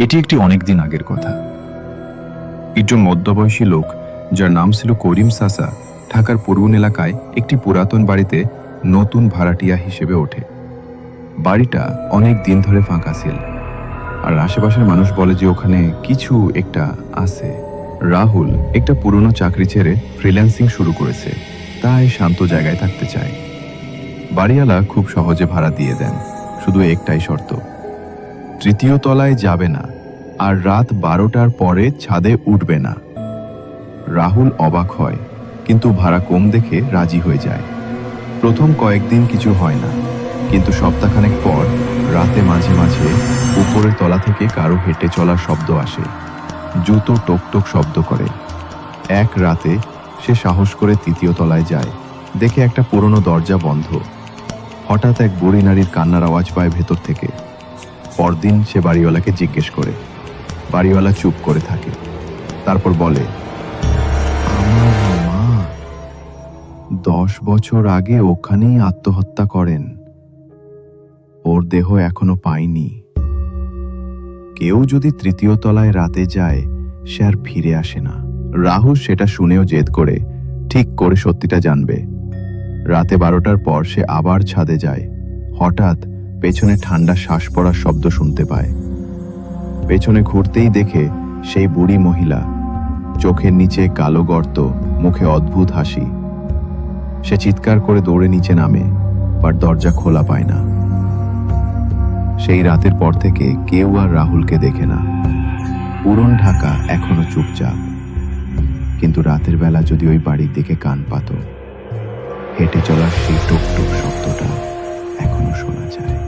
এটি একটি অনেক দিন আগের কথা। একজন মধ্যবয়সী লোক, যার নাম ছিল করিম চাচা, ঢাকার পুরুন এলাকায় একটি পুরাতন বাড়িতে নতুন ভাড়াটিয়া হিসেবে ওঠে। বাড়িটা অনেক দিন ধরে ফাঁকা ছিল, আর আশেপাশের মানুষ বলে যে ওখানে কিছু একটা আছে। রাহুল একটা পুরনো চাকরি ছেড়ে ফ্রিল্যান্সিং শুরু করেছে, তাই শান্ত জায়গায় থাকতে চায়। বাড়িওয়ালা খুব সহজে ভাড়া দিয়ে দেন, শুধু একটাই শর্ত: তৃতীয় তলায় যাবে না, আর রাত 12টার পরে ছাদে উঠবে না। রাহুল অবাক হয়, কিন্তু ভাড়া কম দেখে রাজি হয়ে যায়। প্রথম কয়েকদিন কিছু হয় না, কিন্তু সপ্তাহখানেক পর রাতে মাঝে মাঝে উপরের তলা থেকে কারো হেঁটে চলার শব্দ আসে। জুতো টোকটোক শব্দ করে। এক রাতে সে সাহস করে তৃতীয় তলায় যায়, দেখে একটা পুরনো দরজা বন্ধ। হঠাৎ এক বুড়ি নারীর কান্নার আওয়াজ পায় ভেতর থেকে। পরদিন সে বাড়িওয়ালাকে জিজ্ঞেস করে। বাড়িওয়ালা চুপ করে থাকে, তারপর বলে, আমার মা 10 বছর আগে ওখানেই আত্মহত্যা করেন। ওর দেহ এখনো পাইনি। কেউ যদি তৃতীয় তলায় রাতে যায়, সে আর ফিরে আসে না। রাহুল সেটা শুনেও জেদ করে, ঠিক করে সত্যিটা জানবে। রাতে 12টার পর সে আবার ছাদে যায়। হঠাৎ পেছনে ঠান্ডা শ্বাস পড়ার শব্দ শুনতে পায়। পেছনে ঘুরতেই দেখে সেই বুড়ি মহিলা, চোখের নিচে কালো গর্ত, মুখে অদ্ভুত হাসি। সে চিৎকার করে দৌড়ে নিচে নামে, বাট দরজা খোলা পায় না। সেই রাতের পর থেকে কেউ আর রাহুলকে দেখে না। পুরন ঢাকা এখনো চুপচাপ, কিন্তু রাতের বেলা যদি ওই বাড়ির দিকে কান পাতো, হেঁটে চলার সেই টুকটুক শব্দটা এখনো শোনা যায়।